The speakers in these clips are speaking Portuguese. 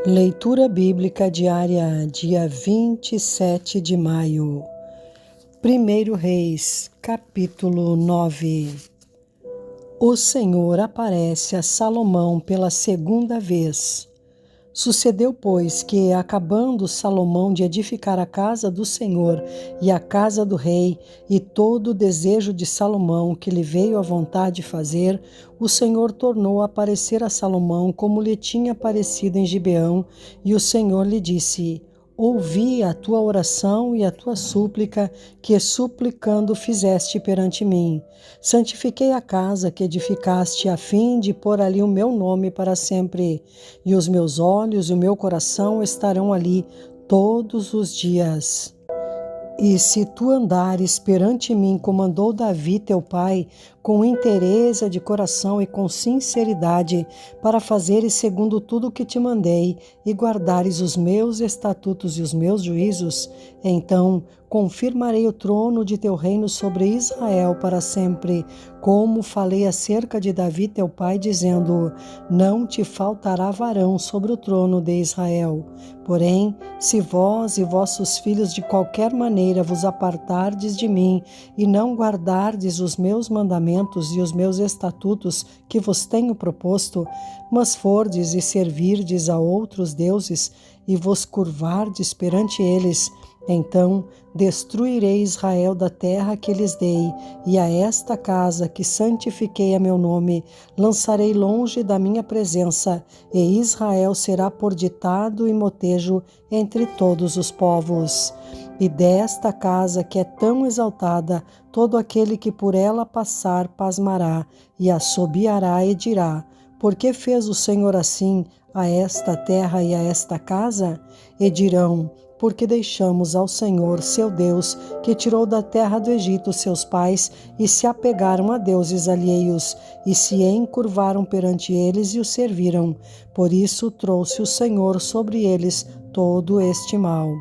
Leitura Bíblica Diária, dia 27 de maio. 1 Reis, capítulo 9. O Senhor aparece a Salomão pela segunda vez. Sucedeu, pois, que, acabando Salomão de edificar a casa do Senhor e a casa do rei, e todo o desejo de Salomão que lhe veio à vontade fazer, o Senhor tornou a aparecer a Salomão como lhe tinha aparecido em Gibeão, e o Senhor lhe disse: Ouvi a tua oração e a tua súplica, que suplicando fizeste perante mim. Santifiquei a casa que edificaste, a fim de pôr ali o meu nome para sempre, e os meus olhos e o meu coração estarão ali todos os dias. E se tu andares perante mim, como andou Davi teu pai, com inteireza de coração e com sinceridade, para fazeres segundo tudo o que te mandei, e guardares os meus estatutos e os meus juízos, então confirmarei o trono de teu reino sobre Israel para sempre, como falei acerca de Davi teu pai, dizendo: não te faltará varão sobre o trono de Israel. Porém, se vós e vossos filhos de qualquer maneira vos apartardes de mim, e não guardardes os meus mandamentos e os meus estatutos que vos tenho proposto, mas fordes e servirdes a outros deuses, e vos curvardes perante eles, então destruirei Israel da terra que lhes dei, e a esta casa que santifiquei a meu nome, lançarei longe da minha presença, e Israel será por ditado e motejo entre todos os povos. E desta casa que é tão exaltada, todo aquele que por ela passar pasmará, e assobiará e dirá: por que fez o Senhor assim a esta terra e a esta casa? E dirão: porque deixamos ao Senhor, seu Deus, que tirou da terra do Egito seus pais, e se apegaram a deuses alheios, e se encurvaram perante eles e os serviram. Por isso trouxe o Senhor sobre eles todo este mal.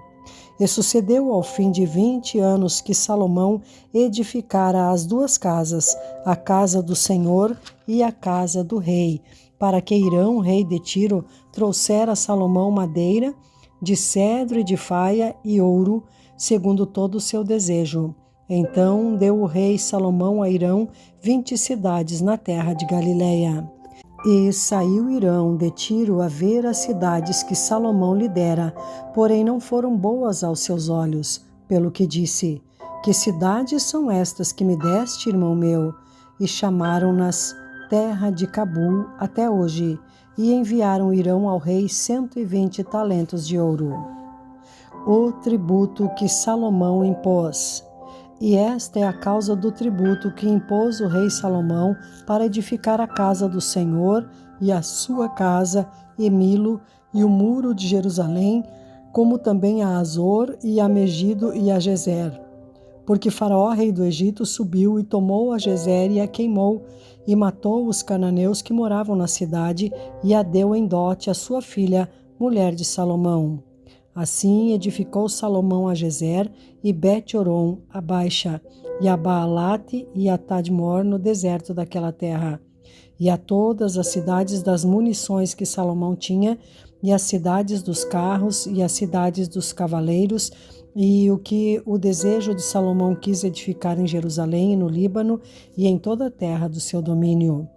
E sucedeu ao fim de 20 anos que Salomão edificara as duas casas, a casa do Senhor e a casa do rei, para que Hirão, rei de Tiro, trouxera a Salomão madeira, de cedro e de faia e ouro, segundo todo o seu desejo. Então deu o rei Salomão a Hirão 20 cidades na terra de Galileia. E saiu Hirão de Tiro a ver as cidades que Salomão lhe dera, porém não foram boas aos seus olhos, pelo que disse: que cidades são estas que me deste, irmão meu? E chamaram-nas terra de Cabul até hoje, e enviaram Hirão ao rei 120 talentos de ouro. O tributo que Salomão impôs. E esta é a causa do tributo que impôs o rei Salomão para edificar a casa do Senhor e a sua casa, e Milo, e o muro de Jerusalém, como também a Azor, e a Megido, e a Gezer. Porque Faraó, rei do Egito, subiu e tomou a Gezer e a queimou, e matou os cananeus que moravam na cidade, e a deu em dote à sua filha, mulher de Salomão. Assim edificou Salomão a Gezer e Bet-Horon, a Baixa, e a Baalate e a Tadmor no deserto daquela terra, e a todas as cidades das munições que Salomão tinha, e as cidades dos carros, e as cidades dos cavaleiros, e o que o desejo de Salomão quis edificar em Jerusalém e no Líbano, e em toda a terra do seu domínio.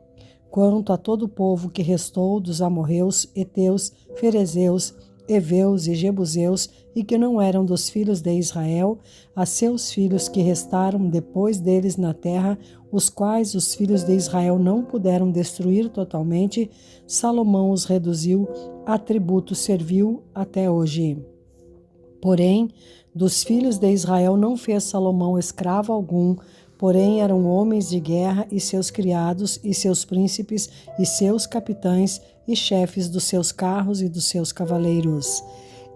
Quanto a todo o povo que restou dos amorreus, heteus, ferezeus, heveus e jebuseus, e que não eram dos filhos de Israel, a seus filhos que restaram depois deles na terra, os quais os filhos de Israel não puderam destruir totalmente, Salomão os reduziu a tributo servil até hoje. Porém, dos filhos de Israel não fez Salomão escravo algum, porém eram homens de guerra, e seus criados, e seus príncipes, e seus capitães, e chefes dos seus carros e dos seus cavaleiros.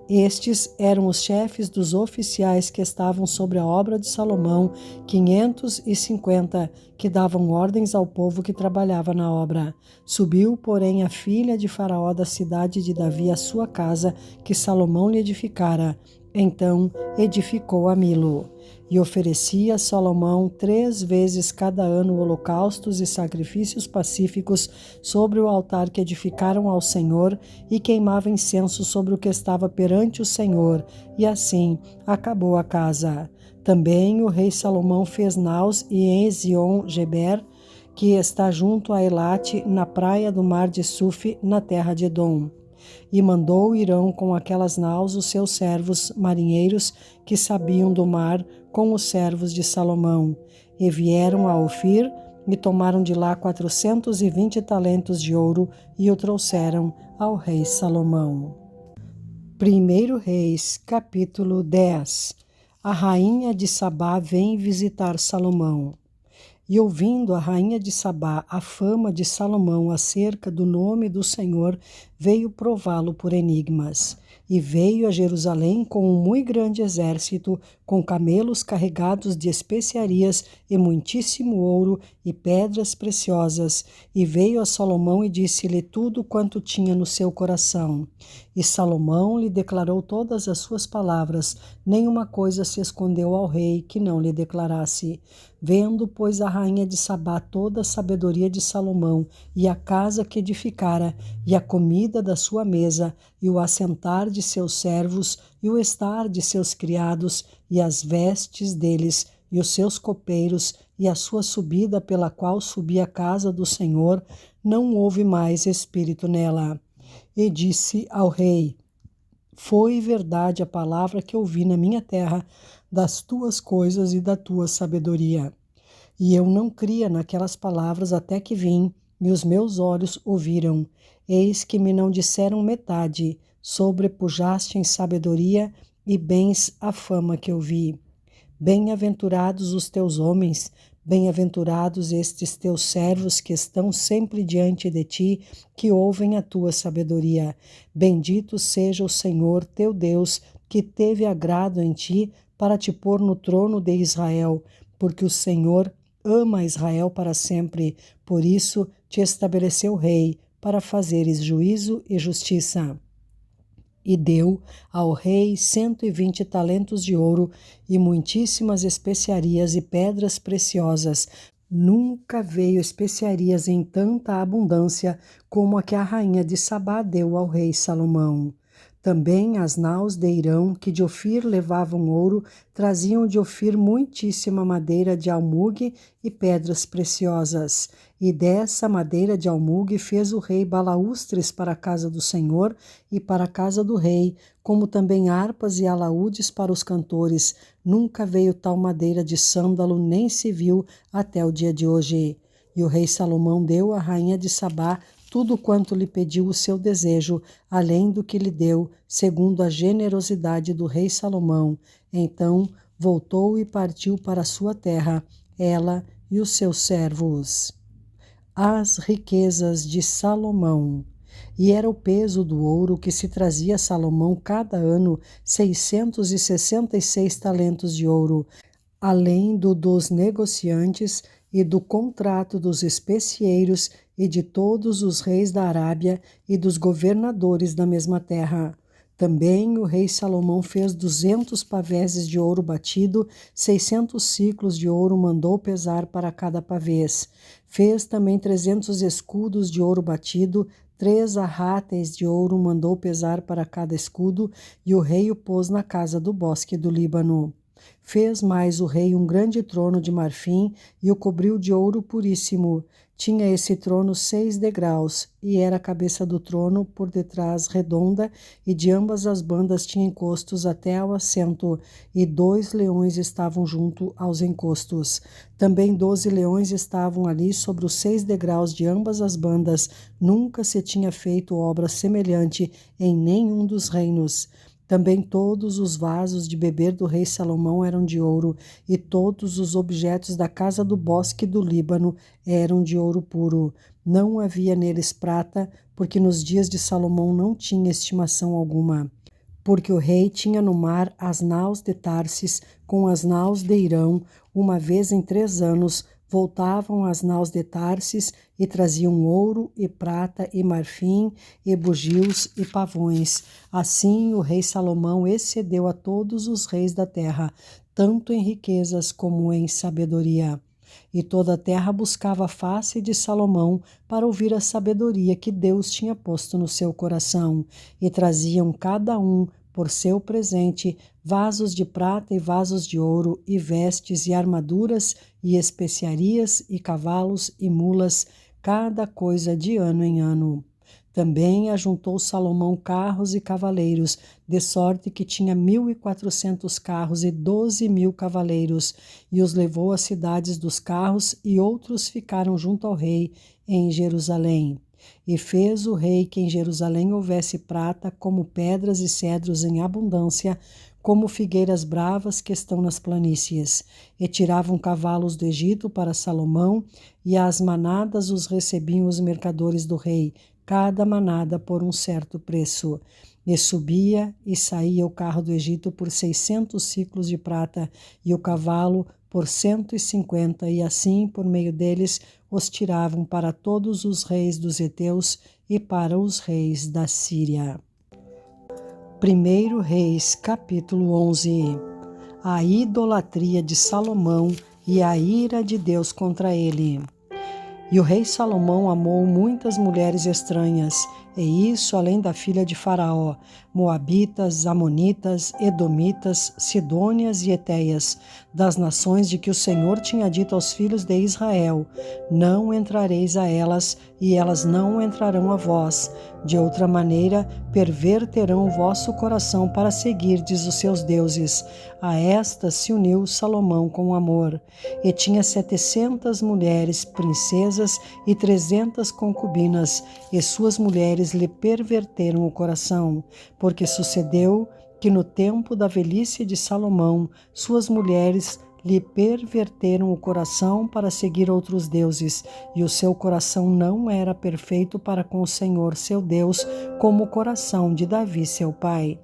Estes eram os chefes dos oficiais que estavam sobre a obra de Salomão, 550, que davam ordens ao povo que trabalhava na obra. Subiu, porém, a filha de Faraó da cidade de Davi à sua casa, que Salomão lhe edificara, Então edificou a Milo. E oferecia a Salomão 3 vezes cada ano holocaustos e sacrifícios pacíficos sobre o altar que edificaram ao Senhor, e queimava incenso sobre o que estava perante o Senhor, e assim acabou a casa. Também o rei Salomão fez naus em Ezion-Geber, que está junto a Elate, na praia do mar de Suf, na terra de Edom. E mandou Irão com aquelas naus os seus servos marinheiros que sabiam do mar com os servos de Salomão. E vieram a Ofir e tomaram de lá 420 talentos de ouro e o trouxeram ao rei Salomão. 1 Reis, capítulo 10. A rainha de Sabá vem visitar Salomão. E ouvindo a rainha de Sabá a fama de Salomão acerca do nome do Senhor, veio prová-lo por enigmas. E veio a Jerusalém com um muito grande exército, com camelos carregados de especiarias e muitíssimo ouro e pedras preciosas. E veio a Salomão e disse-lhe tudo quanto tinha no seu coração. E Salomão lhe declarou todas as suas palavras, nenhuma coisa se escondeu ao rei que não lhe declarasse. Vendo, pois, a rainha de Sabá toda a sabedoria de Salomão, e a casa que edificara, e a comida da sua mesa, e o assentar de seus servos, e o estar de seus criados, e as vestes deles, e os seus copeiros, e a sua subida pela qual subia a casa do Senhor, não houve mais espírito nela. E disse ao rei: Foi verdade a palavra que ouvi na minha terra, das tuas coisas e da tua sabedoria. E eu não cria naquelas palavras até que vim, e os meus olhos ouviram. Eis que me não disseram metade, sobrepujaste em sabedoria e bens a fama que eu vi. Bem-aventurados os teus homens, bem-aventurados estes teus servos que estão sempre diante de ti, que ouvem a tua sabedoria. Bendito seja o Senhor teu Deus, que teve agrado em ti, para te pôr no trono de Israel, porque o Senhor ama Israel para sempre, por isso te estabeleceu rei, para fazeres juízo e justiça. E deu ao rei 120 talentos de ouro e muitíssimas especiarias e pedras preciosas. Nunca veio especiarias em tanta abundância como a que a rainha de Sabá deu ao rei Salomão. Também as naus de Irão, que de Ofir levavam ouro, traziam de Ofir muitíssima madeira de almugue e pedras preciosas. E dessa madeira de almugue fez o rei balaústres para a casa do Senhor e para a casa do rei, como também harpas e alaúdes para os cantores. Nunca veio tal madeira de sândalo, nem se viu até o dia de hoje. E o rei Salomão deu à rainha de Sabá tudo quanto lhe pediu o seu desejo, além do que lhe deu, segundo a generosidade do rei Salomão. Então voltou e partiu para a sua terra, ela e os seus servos. As riquezas de Salomão. E era o peso do ouro que se trazia a Salomão cada ano 666 talentos de ouro, além dos negociantes e do contrato dos especieiros e de todos os reis da Arábia e dos governadores da mesma terra. Também o rei Salomão fez 200 paveses de ouro batido, 600 siclos de ouro mandou pesar para cada pavês. Fez também 300 escudos de ouro batido, 3 arráteis de ouro mandou pesar para cada escudo, e o rei o pôs na casa do bosque do Líbano. Fez mais o rei um grande trono de marfim e o cobriu de ouro puríssimo. Tinha esse trono 6 degraus, e era a cabeça do trono por detrás redonda, e de ambas as bandas tinha encostos até ao assento, e 2 leões estavam junto aos encostos. Também 12 leões estavam ali sobre os 6 degraus de ambas as bandas. Nunca se tinha feito obra semelhante em nenhum dos reinos. Também todos os vasos de beber do rei Salomão eram de ouro, e todos os objetos da casa do bosque do Líbano eram de ouro puro. Não havia neles prata, porque nos dias de Salomão não tinha estimação alguma. Porque o rei tinha no mar as naus de Tarsis com as naus de Irão, uma vez em 3 anos, voltavam às naus de Tarsis e traziam ouro e prata e marfim e bugios e pavões. Assim o rei Salomão excedeu a todos os reis da terra, tanto em riquezas como em sabedoria. E toda a terra buscava a face de Salomão para ouvir a sabedoria que Deus tinha posto no seu coração, e traziam cada um por seu presente vasos de prata e vasos de ouro, e vestes e armaduras e especiarias e cavalos e mulas, cada coisa de ano em ano. Também ajuntou Salomão carros e cavaleiros, de sorte que tinha 1.400 carros e 12.000 cavaleiros, e os levou às cidades dos carros, e outros ficaram junto ao rei em Jerusalém. E fez o rei que em Jerusalém houvesse prata, como pedras e cedros em abundância, como figueiras bravas que estão nas planícies. E tiravam cavalos do Egito para Salomão, e às manadas os recebiam os mercadores do rei, cada manada por um certo preço. E subia e saía o carro do Egito por 600 siclos de prata, e o cavalo por 150, e assim, por meio deles, os tiravam para todos os reis dos heteus e para os reis da Síria. 1 Reis, capítulo 11. A idolatria de Salomão e a ira de Deus contra ele. E o rei Salomão amou muitas mulheres estranhas, e isso além da filha de Faraó, moabitas, amonitas, edomitas, sidônias e etéias, das nações de que o Senhor tinha dito aos filhos de Israel: não entrareis a elas, e elas não entrarão a vós. De outra maneira, perverterão o vosso coração para seguirdes os seus deuses. A estas se uniu Salomão com amor. E tinha 700 mulheres, princesas, e 300 concubinas, e suas mulheres lhe perverteram o coração, porque sucedeu que no tempo da velhice de Salomão, suas mulheres lhe perverteram o coração para seguir outros deuses, e o seu coração não era perfeito para com o Senhor seu Deus, como o coração de Davi seu pai.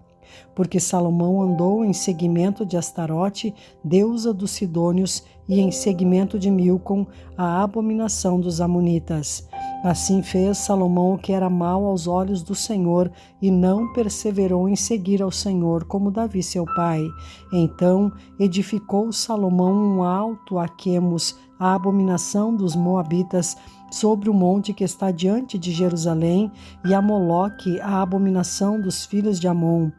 Porque Salomão andou em seguimento de Astarote, deusa dos sidônios, e em seguimento de Milcom, a abominação dos amonitas. Assim fez Salomão o que era mal aos olhos do Senhor, e não perseverou em seguir ao Senhor como Davi seu pai. Então edificou Salomão um alto a Quemos, a abominação dos moabitas, sobre o monte que está diante de Jerusalém, e a Moloque, a abominação dos filhos de Amon.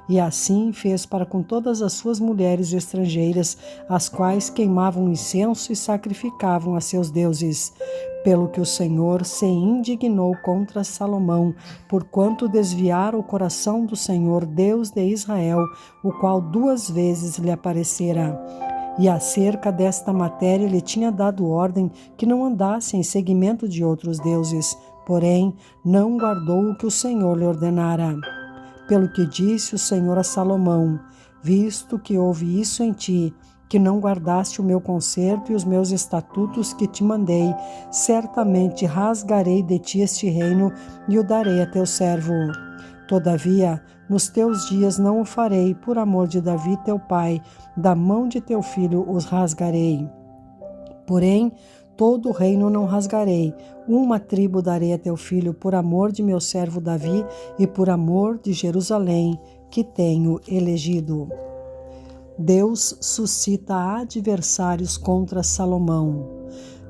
E assim fez para com todas as suas mulheres estrangeiras, as quais queimavam incenso e sacrificavam a seus deuses. Pelo que o Senhor se indignou contra Salomão, porquanto desviara o coração do Senhor, Deus de Israel, o qual 2 vezes lhe aparecera. E acerca desta matéria lhe tinha dado ordem que não andasse em seguimento de outros deuses, porém não guardou o que o Senhor lhe ordenara. Pelo que disse o Senhor a Salomão: visto que houve isso em ti, que não guardaste o meu concerto e os meus estatutos que te mandei, certamente rasgarei de ti este reino e o darei a teu servo. Todavia, nos teus dias não o farei, por amor de Davi teu pai, da mão de teu filho os rasgarei. Porém, todo o reino não rasgarei, uma tribo darei a teu filho, por amor de meu servo Davi e por amor de Jerusalém, que tenho elegido. Deus suscita adversários contra Salomão.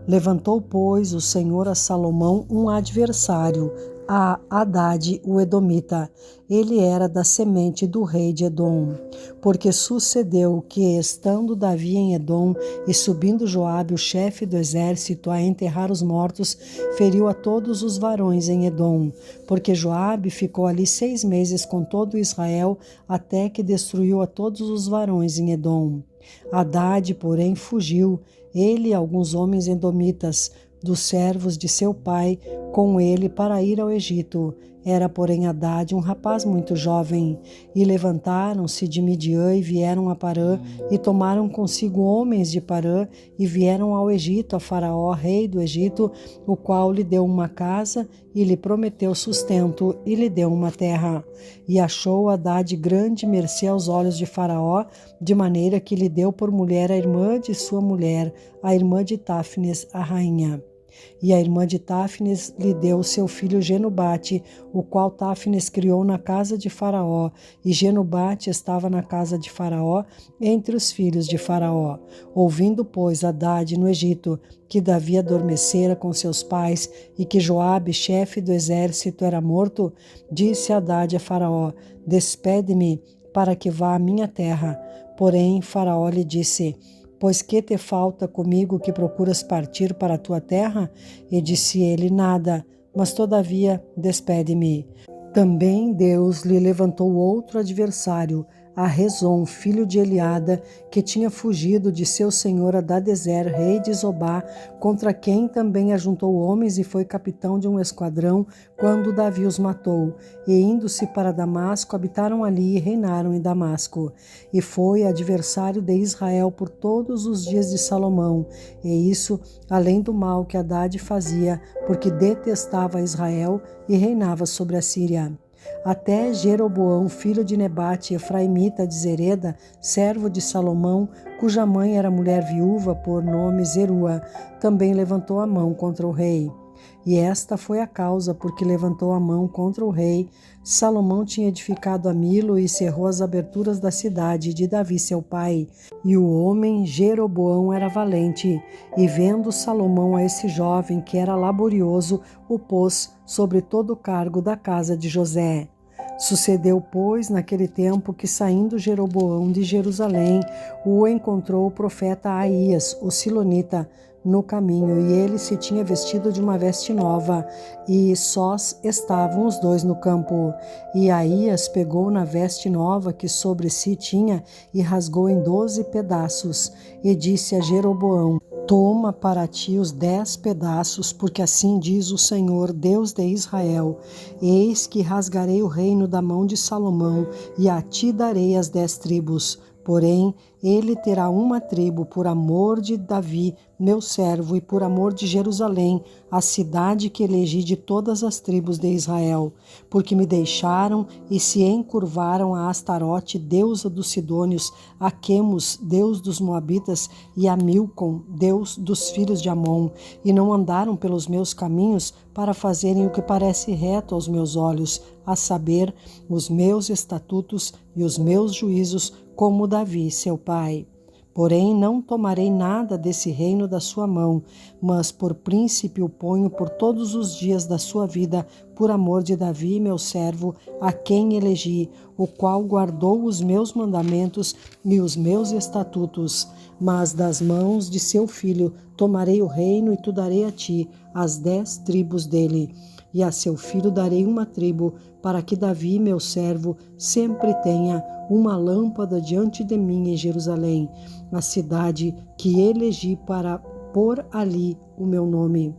Levantou, pois, o Senhor a Salomão um adversário, a Hadade, o Edomita. Ele era da semente do rei de Edom. Porque sucedeu que, estando Davi em Edom, e subindo Joabe, o chefe do exército, a enterrar os mortos, feriu a todos os varões em Edom. Porque Joabe ficou ali 6 meses com todo Israel, até que destruiu a todos os varões em Edom. Hadade, porém, fugiu, ele e alguns homens edomitas, dos servos de seu pai, com ele para ir ao Egito. Era, porém, Hadade um rapaz muito jovem. E levantaram-se de Midian e vieram a Parã, e tomaram consigo homens de Parã, e vieram ao Egito, a Faraó, rei do Egito, o qual lhe deu uma casa, e lhe prometeu sustento, e lhe deu uma terra. E achou Hadade grande mercê aos olhos de Faraó, de maneira que lhe deu por mulher a irmã de sua mulher, a irmã de Táfnis, a rainha. E a irmã de Táfnis lhe deu seu filho Genubate, o qual Táfnis criou na casa de Faraó, e Genubate estava na casa de Faraó, entre os filhos de Faraó. Ouvindo, pois, Hadade no Egito, que Davi adormecera com seus pais, e que Joabe, chefe do exército, era morto, disse Hadade a Faraó: Despede-me, para que vá à minha terra. Porém, Faraó lhe disse: Pois que te falta comigo que procuras partir para a tua terra? E disse ele: Nada, mas todavia despede-me. Também Deus lhe levantou outro adversário, a Rezon, filho de Eliada, que tinha fugido de seu senhor Hadadezer, rei de Zobá, contra quem também ajuntou homens e foi capitão de um esquadrão quando Davi os matou. E indo-se para Damasco, habitaram ali e reinaram em Damasco. E foi adversário de Israel por todos os dias de Salomão, e isso além do mal que Hadade fazia, porque detestava Israel e reinava sobre a Síria. Até Jeroboão, filho de Nebate, efraimita de Zereda, servo de Salomão, cuja mãe era mulher viúva por nome Zerua, também levantou a mão contra o rei. E esta foi a causa porque levantou a mão contra o rei. Salomão tinha edificado a Milo e cerrou as aberturas da cidade de Davi seu pai. E o homem Jeroboão era valente, e vendo Salomão a esse jovem que era laborioso, o pôs sobre todo o cargo da casa de José. Sucedeu, pois, naquele tempo que, saindo Jeroboão de Jerusalém, o encontrou o profeta Aías, o silonita, no caminho, e ele se tinha vestido de uma veste nova, e sós estavam os dois no campo. E Aías pegou na veste nova que sobre si tinha, e rasgou em 12 pedaços, e disse a Jeroboão: Toma para ti os 10 pedaços, porque assim diz o Senhor, Deus de Israel: Eis que rasgarei o reino da mão de Salomão, e a ti darei as 10 tribos. Porém, ele terá uma tribo por amor de Davi, meu servo, e por amor de Jerusalém, a cidade que elegi de todas as tribos de Israel, porque me deixaram e se encurvaram a Astarote, deusa dos Sidônios, a Quemos, deus dos Moabitas, e a Milcom, deus dos filhos de Amon, e não andaram pelos meus caminhos para fazerem o que parece reto aos meus olhos, a saber, os meus estatutos e os meus juízos, como Davi, seu pai. Porém, não tomarei nada desse reino da sua mão, mas por príncipe o ponho por todos os dias da sua vida, por amor de Davi, meu servo, a quem elegi, o qual guardou os meus mandamentos e os meus estatutos. Mas das mãos de seu filho tomarei o reino e tu darei a ti as 10 tribos dele. E a seu filho darei uma tribo, para que Davi, meu servo, sempre tenha uma lâmpada diante de mim em Jerusalém, a cidade que elegi para pôr ali o meu nome.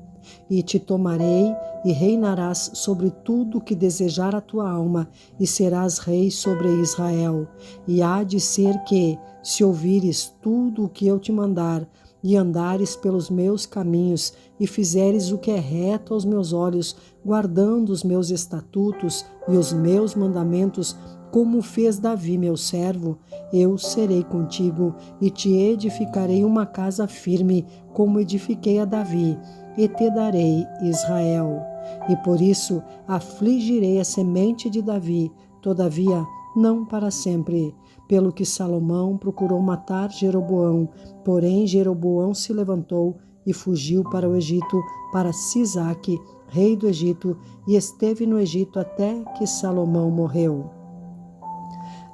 E te tomarei e reinarás sobre tudo que desejar a tua alma, e serás rei sobre Israel. E há de ser que, se ouvires tudo o que eu te mandar, e andares pelos meus caminhos, e fizeres o que é reto aos meus olhos, guardando os meus estatutos e os meus mandamentos, como fez Davi, meu servo, eu serei contigo, e te edificarei uma casa firme, como edifiquei a Davi, e te darei Israel. E por isso afligirei a semente de Davi, todavia não para sempre. Pelo que Salomão procurou matar Jeroboão, porém Jeroboão se levantou e fugiu para o Egito, para Sisaque, rei do Egito, e esteve no Egito até que Salomão morreu.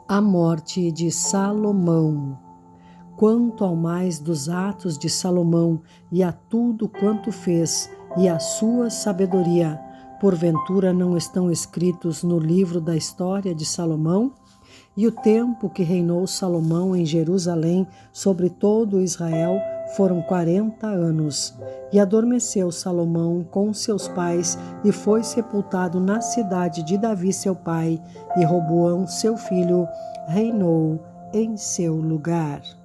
A morte de Salomão. Quanto ao mais dos atos de Salomão, e a tudo quanto fez, e a sua sabedoria, porventura não estão escritos no livro da história de Salomão? E o tempo que reinou Salomão em Jerusalém sobre todo Israel foram 40 anos. E adormeceu Salomão com seus pais e foi sepultado na cidade de Davi seu pai, e Roboão seu filho reinou em seu lugar.